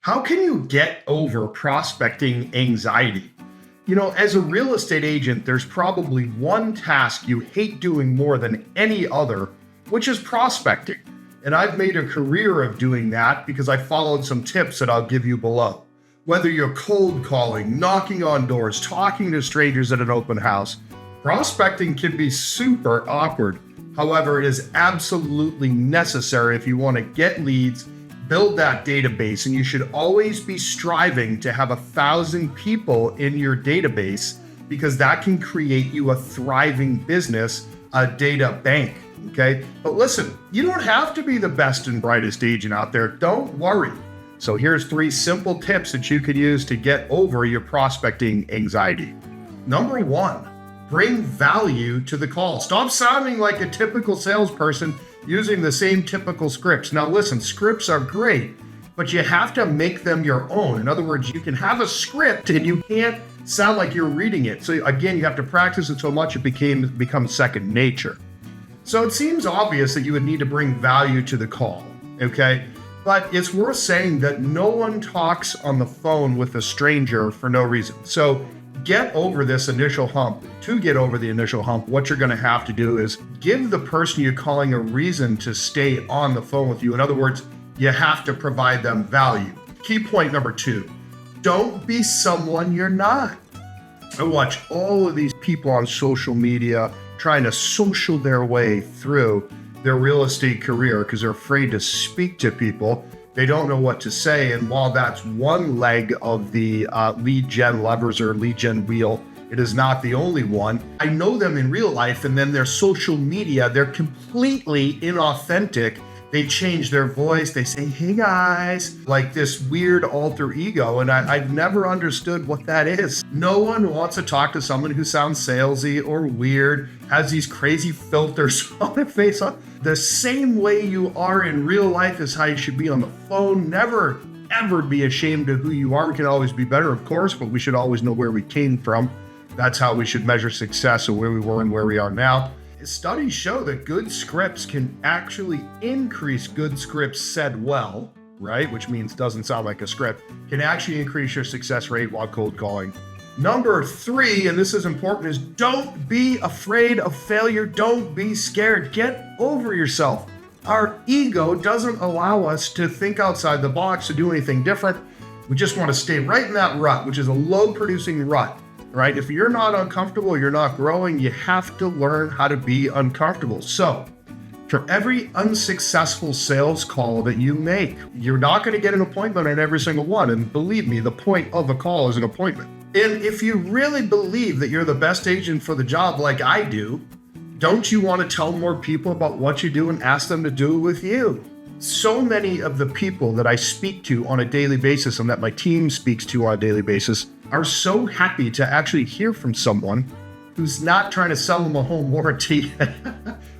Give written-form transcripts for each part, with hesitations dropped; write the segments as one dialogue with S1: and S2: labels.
S1: How can you get over prospecting anxiety? As a real estate agent, there's probably one task you hate doing more than any other, which is prospecting. And I've made a career of doing that because I followed some tips that I'll give you below. Whether you're cold calling, knocking on doors, talking to strangers at an open house, prospecting can be super awkward. However, it is absolutely necessary if you want to get leads, build that database, and you should always be striving to have 1,000 people in your database because that can create you a thriving business, a data bank, okay? But listen, you don't have to be the best and brightest agent out there. Don't worry. So here's 3 simple tips that you could use to get over your prospecting anxiety. Number 1, bring value to the call. Stop sounding like a typical salesperson using the same typical scripts. Now listen, scripts are great, but you have to make them your own. In other words, you can have a script and you can't sound like you're reading it. So again, you have to practice it so much it becomes second nature. So it seems obvious that you would need to bring value to the call, okay? But it's worth saying that no one talks on the phone with a stranger for no reason. So get over this initial hump. To get over the initial hump, what you're going to have to do is give the person you're calling a reason to stay on the phone with you. In other words, you have to provide them value. Key point number 2, don't be someone you're not. I watch all of these people on social media trying to social their way through their real estate career because they're afraid to speak to people. They don't know what to say. And while that's one leg of the lead gen levers or lead gen wheel, it is not the only one. I know them in real life, and then their social media, they're completely inauthentic. They change their voice. They say, hey guys, like this weird alter ego. And I've never understood what that is. No one wants to talk to someone who sounds salesy or weird, has these crazy filters on their face. The same way you are in real life is how you should be on the phone. Never, ever be ashamed of who you are. We can always be better, of course, but we should always know where we came from. That's how we should measure success and where we were and where we are now. Studies show that good scripts can actually increase good scripts said well, right? Which means doesn't sound like a script, can actually increase your success rate while cold calling. Number 3, and this is important, is don't be afraid of failure. Don't be scared. Get over yourself. Our ego doesn't allow us to think outside the box, to do anything different. We just want to stay right in that rut, which is a low-producing rut. Right? If you're not uncomfortable, you're not growing, you have to learn how to be uncomfortable. So for every unsuccessful sales call that you make, you're not going to get an appointment on every single one. And believe me, the point of a call is an appointment. And if you really believe that you're the best agent for the job like I do, don't you want to tell more people about what you do and ask them to do it with you? So many of the people that I speak to on a daily basis and that my team speaks to on a daily basis are so happy to actually hear from someone who's not trying to sell them a home warranty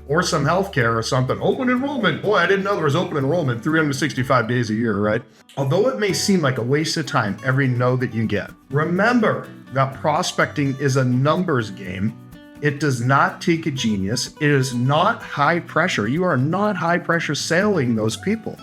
S1: or some healthcare or something. Open enrollment. Boy, I didn't know there was open enrollment 365 days a year, right? Although it may seem like a waste of time every no that you get, remember that prospecting is a numbers game. It does not take a genius. It is not high pressure. You are not high pressure selling those people.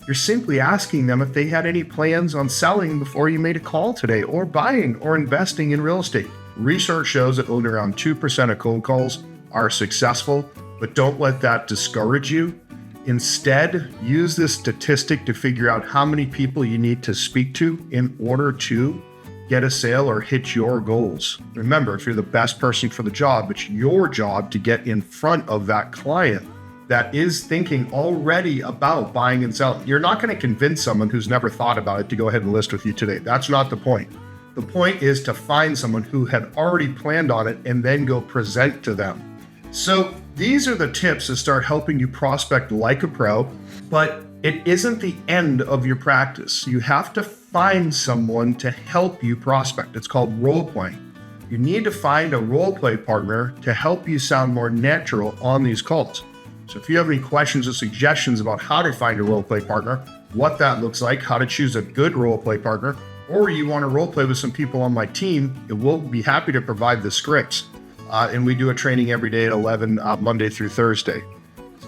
S1: You're simply asking them if they had any plans on selling before you made a call today, or buying or investing in real estate. Research shows that only around 2% of cold calls are successful, but don't let that discourage you. Instead, use this statistic to figure out how many people you need to speak to in order to get a sale or hit your goals. Remember, if you're the best person for the job, it's your job to get in front of that client that is thinking already about buying and selling. You're not going to convince someone who's never thought about it to go ahead and list with you today. That's not the point. The point is to find someone who had already planned on it and then go present to them. So these are the tips to start helping you prospect like a pro, but it isn't the end of your practice. You have to find someone to help you prospect. It's called role playing. You need to find a role play partner to help you sound more natural on these calls. So if you have any questions or suggestions about how to find a role play partner, what that looks like, how to choose a good role play partner, or you want to role play with some people on my team, we'll be happy to provide the scripts. And we do a training every day at 11, Monday through Thursday.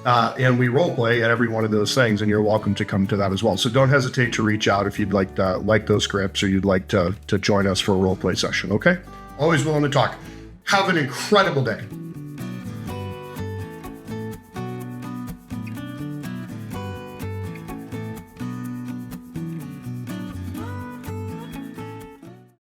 S1: And we role play at every one of those things, and you're welcome to come to that as well. So don't hesitate to reach out if you'd like those scripts, or you'd like to join us for a role play session. Okay? Always willing to talk. Have an incredible day.